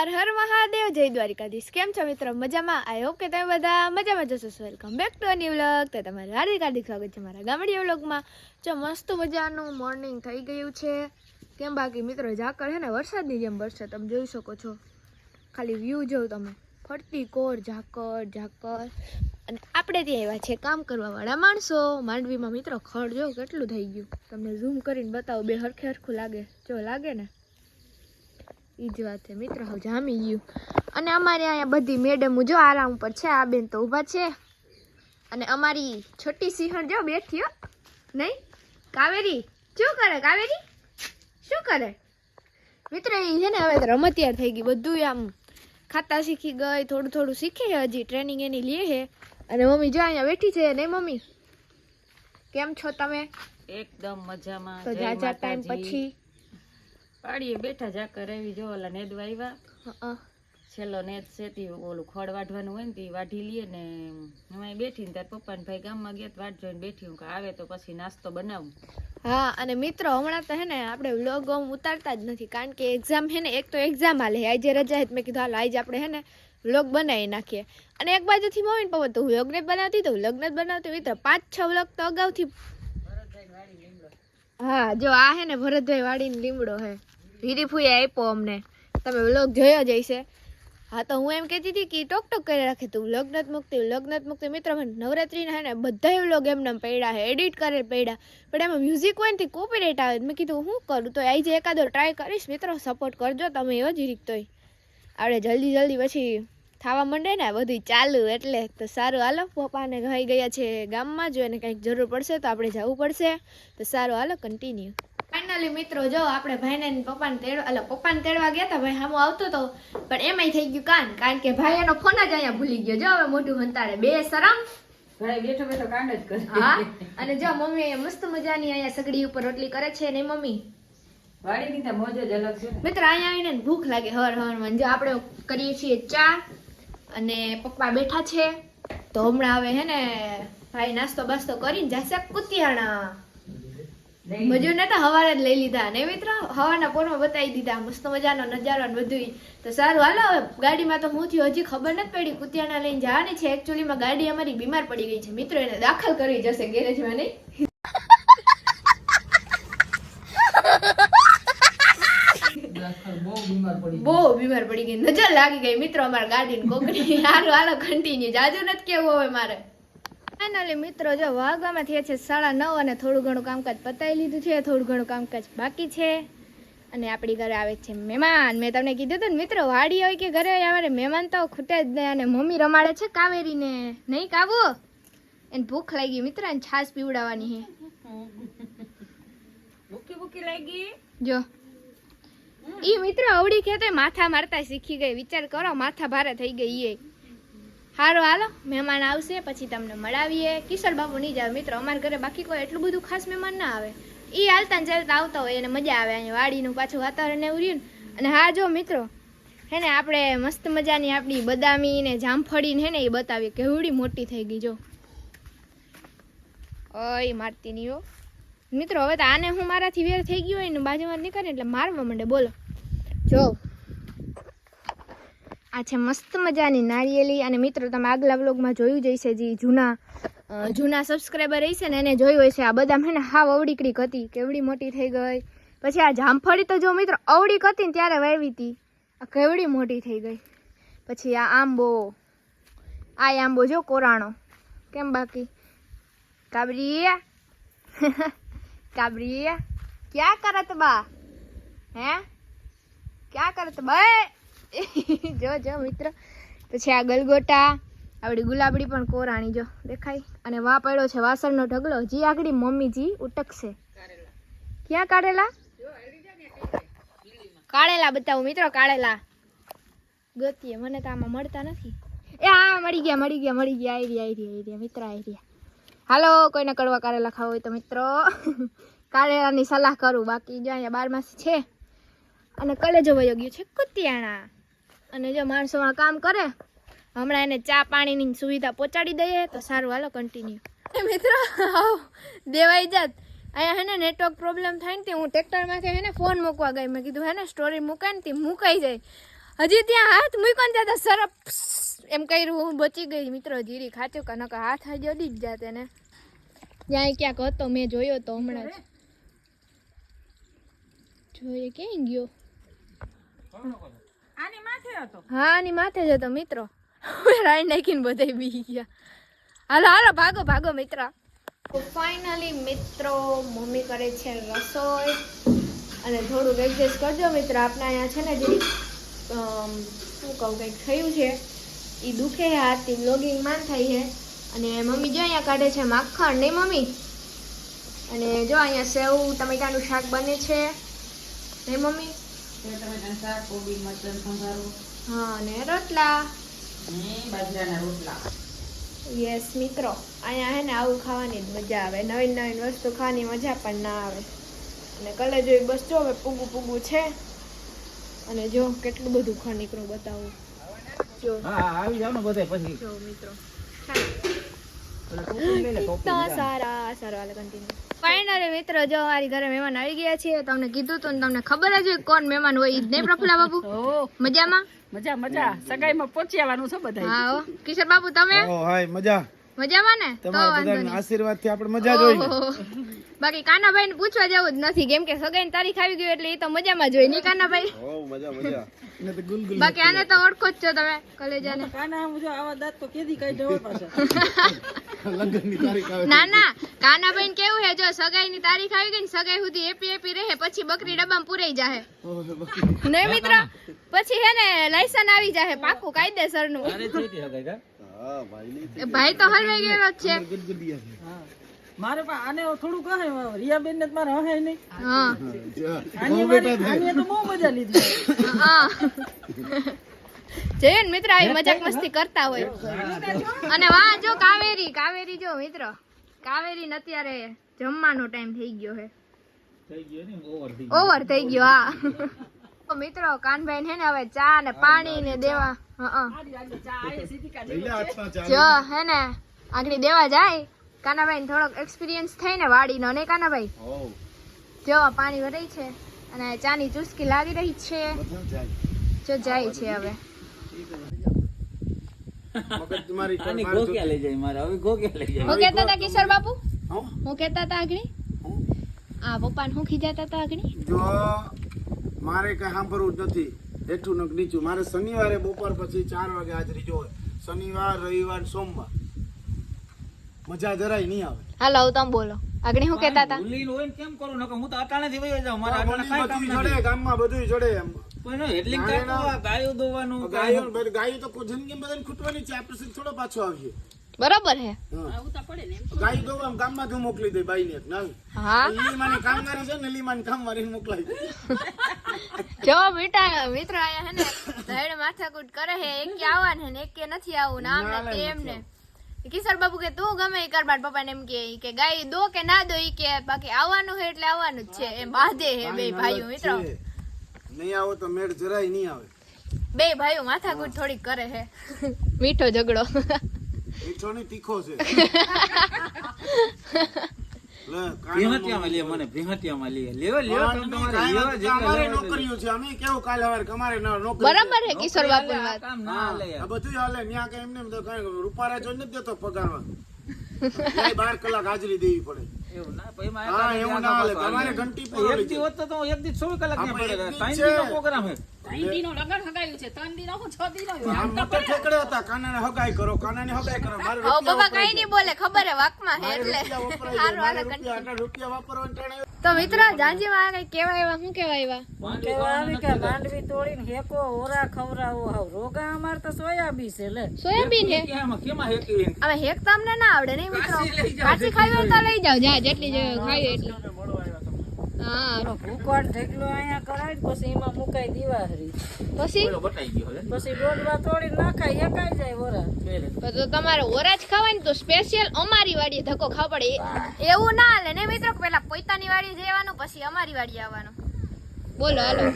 હર હર મહાદેવ, જય દ્વારિકાધીશ. કેમ છો મિત્રો? મજામાં? આઈ હોપ કે તમે બધા મજામાં જશો. Welcome back to a new vlog. તો તમારું હાર્દિક સ્વાગત છે મારા ગામડી વ્લોગમાં. જો મસ્ત મજાનું મોર્નિંગ થઈ ગયું છે. કેમ બાકી મિત્રો ઝાકળ છે ને વરસાદની જેમ વરસે, તમે જોઈ શકો છો. ખાલી વ્યૂ જોઉં તમે, ફરતી કોર ઝાકળ. અને આપણે ત્યાં આવ્યા છે કામ કરવાવાળા માણસો. માંડવીમાં મિત્રો ખડ જો કેટલું થઈ ગયું, તમને ઝૂમ કરીને બતાવો. બે હરખું લાગે, જો લાગે ને એ જ વાત છે મિત્રો. હવે જામી ગયું. અને અમારે અહીંયા બધી મેડમો જો આરામ પર છે. આ બેન તો ઊભા છે. અને અમારી છોટી સિંહણ જો બેઠી હો. નહીં કાવેરી શું કરે? કાવેરી શું કરે મિત્રો? એ છે ને હવે રમતિયાર થઈ ગઈ, બધું આમ ખાતા શીખી ગઈ, થોડું શીખે છે, હજી ટ્રેનિંગ એની લે છે. અને મમ્મી જો અહીંયા બેઠી છે. નહીં મમ્મી, કેમ છો તમે? એકદમ મજામાં. તો જાજા ટાઈમ પછી પાડીએ બેઠા ઝાકર એવી જો ઓલા નેદવા આવ્યા. છેલ્લો નેદ છે તે ઓલું ખડ વાઢવાનું હોય ને તે વાઢી લઈએ ને એમાં બેઠી ને તાર પપ્પા ને ભાઈ ગામમાં ગયા વાટ જોઈને બેઠી હું કે આવે તો પછી નાસ્તો બનાવું. હા, અને મિત્રો હમણાં તો હે ને આપણે વ્લોગ ઉતારતા જ નથી, કારણ કે એક્ઝામ હે ને, એક તો એક્ઝામ હાલે, આજે રજા હતી. મેં કીધું હાલ આજે આપણે હે ને વ્લોગ બનાવી નાખીએ. અને એક બાજુથી મમ્મી ને પપ્પા તો વ્લોગ ને બનાવતી મિત્રો 5-6 વ્લોગ તો અગાઉથી. હા જો આ હે ને ભરતભાઈ વાડીને લીમડો હે, વીરીફુએ આપ્યો અમને. તમે વ્લોગ જોયો જ હશે. હા, તો હું એમ કહેતી હતી કે ટોક કરી રાખે તું વ્લોગ નથી મૂકતી. મિત્રો મને નવરાત્રીના હે ને બધા વ્લોગ એમને પડ્યા છે, એડિટ કરે પડ્યા, પણ એમાં મ્યુઝિક હોય ને કોપીરાઇટ આવે. મેં કીધું હું કરું, તો આજે એકાદો ટ્રાય કરીશ. મિત્રો સપોર્ટ કરજો તમે, એવો જ રીત તોય આપણે જલ્દી પછી થવા માંડે ને બધું ચાલુ. એટલે તો સારું હાલો, પપ્પાને ઘાઈ ગયા છે ગામમાં, જો એને કંઈક જરૂર પડશે તો આપણે જવું પડશે. તો સારું હાલો, કન્ટિન્યુ. ફાઇનલી મિત્રો જો આપણે ભાઈને પપ્પાને તેડવા ગયા હતા. ભાઈ સામો આવતો હતો, પણ એમાંય થઈ ગયું કારણ કે ભાઈ એનો ફોન જ અહીંયા ભૂલી ગયો. જો હવે મોઢું હંતાડે, બે શરમ. ભાઈ બેઠો કાંડ જ કરે. હા, અને જો મમ્મી મસ્ત મજાની અહીંયા સગડી ઉપર રોટલી કરે છે. ને મમ્મી વાડીની તો મોજ જ અલગ છે મિત્રો. અહીંયા આવીને ભૂખ લાગે હવાર જો આપણે કરીએ છીએ ચા, અને પપ્પા બેઠા છે. તો હમણાં હવે હે ને ભાઈ નાસ્તો બાસ્તો કરીને જશે કુતિયાણા. મજૂર ને તો હવારે જ લઈ લીધા ને મિત્રો, હવાના પોરમાં બતાવી દીધા મસ્ત મજાનો નજારો ને બધું. તો સારું હાલો, હવે ગાડીમાં તો હું થયું હજી ખબર નથી પડી. કુતિયાણા લઈને જવાની છે. એકચ્યુઅલીમાં ગાડી અમારી બીમાર પડી ગઈ છે મિત્રો, એને દાખલ કરવી જશે ગેરેજમાં. નહીં બહુ બીમાર પડી ગઈ, નજર લાગી ગઈ મિત્રો અમારા ગાડીને કોકની. હારું હાલો કન્ટિન્યુ, જાજુ નથી કેવું હવે મારે. ફાઇનલી મિત્રો જો વાગવામાં થયા છે 9:30 અને થોડું ઘણું કામકાજ પતાવી લીધું છે, થોડું ઘણું કામકાજ બાકી છે. અને આપણી ઘરે આવે છે મહેમાન. મેં તમને કીધું હતું ને મિત્રો, વાડી હોય કે ઘરે હોય અમારે મહેમાન તો ખૂટે જ નહીં. અને મમ્મી રમાડે છે કાવેરીને. નહીં કાબુ, એને ભૂખ લાગી મિત્રો, એને છાશ પીવડાવવાની છે. ભૂકી લાગી જો ઈ મિત્રો અવડી ખેતે માથા મારતા શીખી ગઈ. વિચાર કરો, માથા ભારે થઈ ગઈ એ. હારો હાલો, મહેમાન આવશે પછી તમને મળાવીએ. કિશોર બાપુ નહીં જાવ મિત્રો અમારા ઘરે, બાકી કોઈ એટલું બધું ખાસ મહેમાન ના આવે. એ હાલતા ને ચાલતા આવતા હોય, એને મજા આવે. અહીંયા વાડીનું પાછું વાતાવરણ એવું રહ્યું. અને હા જો મિત્રો હે ને આપણે મસ્ત મજાની આપણી બદામી ને જામફળી ને હે ને એ બતાવીએ કેવડી મોટી થઈ ગઈ. જો ઓય મારતી નહીં હો મિત્રો. હવે તો આને હું મારાથી વેર થઈ ગયું હોય ને બાજુમાં નીકળે એટલે મારવા માંડે. બોલો જો આ છે મસ્ત મજાની નારિયેલી. અને મિત્રો તમે આગલા વ્લોગમાં જોયું જ હશે, જે જૂના સબસ્ક્રાઈબર હશે ને એને જોયું હશે. આ બદામ હે ને હાવ અવડીકડીક હતી, કેવડી મોટી થઈ ગઈ. પછી આ જામફળી તો જો મિત્રો અવડીક હતી ને ત્યારે વાવી હતી, આ કેવડી મોટી થઈ ગઈ. પછી આ આંબો જો કોરાણો. કેમ બાકી કાબરી ક્યાં કરત બા? હે ક્યાં કરત બા? જો મિત્રો. પછી આ ગલગોટા, આવડી ગુલાબડી પણ કોરાણી જો દેખાય. અને વા પડ્યો છે વાસણનો ઢગલો. જી આગળ મમ્મીજી ઉટકશે. ક્યાં કાળેલા બતાવું મિત્રો, કાળેલા ગોતીએ. મને તો આમાં મળતા નથી. એ હા મળી ગયા આઈડિયા મિત્ર આઈડિયા. હાલો, કોઈને કડવા કારેલા ખાવા હોય તો મિત્રો કારેલાની સલાહ કરું. બાકી જો અહીંયા 12 માસી છે. અને કલેજો વયો ગયો છે કુતિયાણા. અને જો માણસોમાં કામ કરે, હમણાં એને ચા પાણીની સુવિધા પહોંચાડી દઈએ. તો સારું હાલો કન્ટિન્યુ. મિત્રો દેવાઈ જાત અહીંયા હે ને નેટવર્ક પ્રોબ્લેમ થાય ને, હું ટ્રેક્ટરમાંથી હે ને ફોન મૂકવા ગઈ. મેં કીધું હે ને સ્ટોરી મૂકાય ને તે મુકાઈ જાય. હજી ત્યાં હાથ મૂક્યો ને ત્યાં સરપ એમ કર્યું હું બચી ગઈ મિત્રો જીરી ખાચું કે નકર હાથ હજી અડી જ જાતે ને ત્યાં ક્યાંક હતો મેં જોયો તો હમણાં જ જોઈએ ક્યાં ગયો આની માથે હતો હા આની માથે જ હતો મિત્રો રાઈ નાખીને બધા બી ગયા હાલો હાલો ભાગો ભાગો મિત્ર ફાઇનલી મિત્રો મમ્મી કરે છે રસોઈ અને થોડુંક એડજસ્ટ કરજો મિત્ર આપણે અહીંયા છે ને જે શું કહું કંઈક થયું છે એ દુખે હાથથી બ્લોગિંગ માન થાય છે અને મમ્મી જો અહીંયા કાઢે છે માખણ નહીં મમ્મી અને જો અહીંયા સેવ ટમેટાનું શાક બને છે નહીં મમ્મી ટમેટાનું શાક કોબી મરચાં સંભારો હા અને રોટલા ને બાજરાના રોટલા યસ મિત્રો અહીંયા હે ને આવું ખાવાની જ મજા આવે નવીન નવીન વસ્તુ ખાવાની મજા પણ ના આવે અને કલે જોઈ બસ જો હવે પૂગું પૂગું છે અને જો કેટલું બધું ખા નીકળું બતાવું જો હા આવી જાવ ને બધે પછી જો મિત્રો સારા વાલે કન્ટિન્યુ ફાઇનલી મિત્રો જો મારી ઘરે મહેમાન આવી ગયા છે તમને કીધું તું ને તમને ખબર જ હોય કોણ મહેમાન હોય ઈ જ નહીં પ્રફુલ્લા બાબુ મજામાં મજા મજા સગાઈમાં પહોંચી આવવાનું છે બધા હા હો કિશોર બાબુ તમે હાય મજા મજામાં ને તો તમારા વાંધો બધાના નહીં આશીર્વાદથી આપણે મજા જ હોય ને. ઓહો. બાકી કાનાભાઈ ને પૂછવા જવું જ નથી કેમ કે સગાઈની તારીખ આવી ગઈ એટલે એ તો મજામાં જ હોય નહીં કાનાભાઈ એને તો ગુલગુલ બાકી આને તો ઓળખો જ છો તમે કલેજાને કાના આમ જો આવા દાંત તો કેદી કઈ જવો પાછા લગ્નની તારીખ આવે ના ના કાનાભાઈ ને કેવું હે જો સગાઈની તારીખ આવી ગઈ ને સગાઈ સુધી હેપી હેપી રહે પછી બકરી ડબ્બામાં પૂરાઈ જાહે નહીં મિત્ર પછી હે ને લાયસન આવી જાહે પાકું કાયદેસરનું હા ભાઈ ભાઈ તો હલવાઈ ગયેલો જ છે ગુલગુલિયા છે. મારે પણ આને થોડું કહે રિયાબેન ને મારે હે નહીં હા આની તો બહુ મજા લીધી હા જઈએ ને મિત્ર આવી મજાક મસ્તી કરતા હોય અને વાહ જો કાવેરી જો મિત્ર કાવેરી ને અત્યારે જમવાનો ટાઈમ થઈ ગયો હે થઈ ગયો ને ઓવર થઈ ગયો હા તો મિત્રો કાનભાઈ હે ને હવે ચા ને પાણી ને દેવા લઈ લે હાથમાં ચા. જો હે ને આગળ દેવા જાય કાનાભાઈ ને થોડોક એક્સપિરિયન્સ થઈ ને વાડીનો નહીં કાનાભાઈ હોવ, જો પાણી ભરાઈ છે અને ચાની ચુસ્કી લાગી રહી છે બધું જાય. જો જાય છે હવે મગજ તમારી પર આની મારે ગોક્યા લઈ જાય મારે હવે ગોક્યા લઈ જાય હું કહેતા હતા કિશોર બાપુ હો? હું કહેતા હતા આગળ આ પપ્પાને હું ખીજાતા હતા આગળ જો મારે કઈ સાંભળવું જ નથી હેઠું ને નીચું. મારે શનિવારે બપોર પછી 4 વાગે હાજરી જોવે. શનિવાર રવિવાર સોમવાર મજા જરાય નહીં આવે. હાલો હવે તમે બોલો આગળ હું કહેતા હતા ભૂલી હોય ને કેમ કરું નકર હું તો અટાણેથી વયો જાઉં મારા અટાણે કાંઈ કામ બધું નથી જડે ગામમાં બધું જડે એમ. પણ હેડલિંગ કાઢવું, આ ગાયો દોવાનું ગાયો તો કોઈ જિંદગી બધાને ખૂટવાની છે. આ પ્રસંગ થોડો પાછો આવીએ. બરોબર હે ગાય દોવા ગામમાં તું મોકલી દે બાઈને એક ના હા લીમાની કામવાળી છે ને લીમાની કામવાળીને મોકલાઈ દે. જો બેટા મિત્ર આયા હે ને ધૈડ માથાકૂટ કરે હે એક કે આવવાનું હે ને એક કે નથી આવું ને આમ ને તેમ ને કિશોર બાબુ કે તું ગમે ઈ કર બાર પપ્પાને એમ કે ગાય દો કે ના દો ઈ કે બાકી આવવાનું હે એટલે આવવાનું જ છે એમ બાંધે હે બે ભાઈઓ મિત્રો છે. નહીં આવો તો મેળ જરાય નહીં આવે. બે ભાઈઓ માથાકૂટ થોડીક કરે હે મીઠો ઝઘડો મીઠો નહીં તીખો છે. લે, ભેહતિયામાં લે મને ભેહતિયામાં લે લેવા લેવા તમે તમારે લેવા જેટલા અમારે લેવા નોકરીઓ છે. અમે કેવું કાલે સવારે અમારે નોકરી બરાબર હે કિશોર બાપુની વાત કામ ના લે આ બધું હાલે. ન્યા કઈ એમને એમ તો કઈ રૂપારા જો નથી દેતો પગારમાં. ન્યાય 12 કલાક હાજરી દેવી પડે. એવું ના પછી માં હા, એકાદ એવું દી ના હાલે. આગળ તમારે પાછળ ઘંટી હાલે. પૂરો એક દી હોત તો એક દી 24 કલાક આપણે પડે એક દી 3 છે. દી નો પ્રોગ્રામ હે આમ મોટા ઠેકડે હતા. કાનાને હગાઈ કરો, કાનાને હગાઈ કરો. મારે હવે રૂપિયા પપ્પા કઈ નહીં બોલે ખબર હે વાકમાં હે મારે એટલે રૂપિયા વપરાઈ જાય. હારું મારે હાલો રૂપિયા આટલા રૂપિયા વાપરવાના ટાણે તો મિત્ર જાંજીમાં કઈ કેવા એવા શું કેવા એવા માંડવી તોડીને હેકો ઓરા ખવરાવો હાવ રોગા અમાર તો સોયાબી છે લે સોયાબીન હે કેમાં કેમાં હેકી હવે હેક તમને ના આવડે નહીં મિત્રો કાચી ખાવી હોય તો લઈ જાવ જા જેટલી ખાવી એટલી હા ભૂકોડ ઢેકલો અહીંયા કરાય પછી એમાં મુકાઈ દીવાહરી પછી બોલો બટાઈ ગયો હે પછી ડોડવા તોડી નાખાય હેકાઈ જાય ઓરા તો તમારે ઓરાજ ખાવાય ને તો સ્પેશિયલ અમારી વાડીએ ધક્કો ખાવ પડે એવું ના હાલે ને મિત્રો પેલા પોતાની વાડી જવાનું પછી અમારી વાડી આવવાનું બોલો હાલો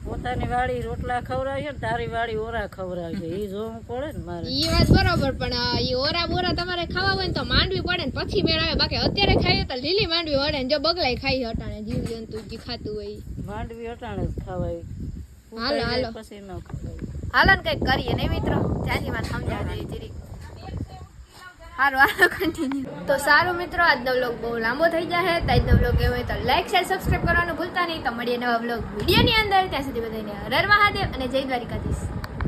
પોતાની વાડી રોટલા ખવડાવશે ને તારી વાડી ઓરા ખવડાવશે એ જોવું પડે ને મારે ઈ વાત બરોબર પણ ઈ ઓરા બોરા તમારે ખાવા હોય ને તો માંડવી પડે ને પછી મેળ આવે બાકી અત્યારે ખાઈએ તો લીલી માંડવી વળે ને જો બગલાઈ ખાઈ હટાણે જીવ જંતુ જે ખાતું હોય ઈ. માંડવી અટાણે જ ખવાય હાલો હાલો પછી ન ખવાય. હાલો ને કંઈક કરીએ નહીં મિત્રો ત્યાંથી મને સમજાવજો એ જીરી સારું હાલો કન્ટિન્યુ તો સારું મિત્રો આજનો વ્લોગ બહુ લાંબો થઈ જાય તો આજનો વ્લોગ એવો હોય તો લાઈક શેર સબસ્ક્રાઈબ કરવાનું ભૂલતા નહીં તો મળીએ નવા વ્લોગ વિડીયોની અંદર ત્યાં સુધી બધાને હર હર મહાદેવ અને જય દ્વારિકાધીશ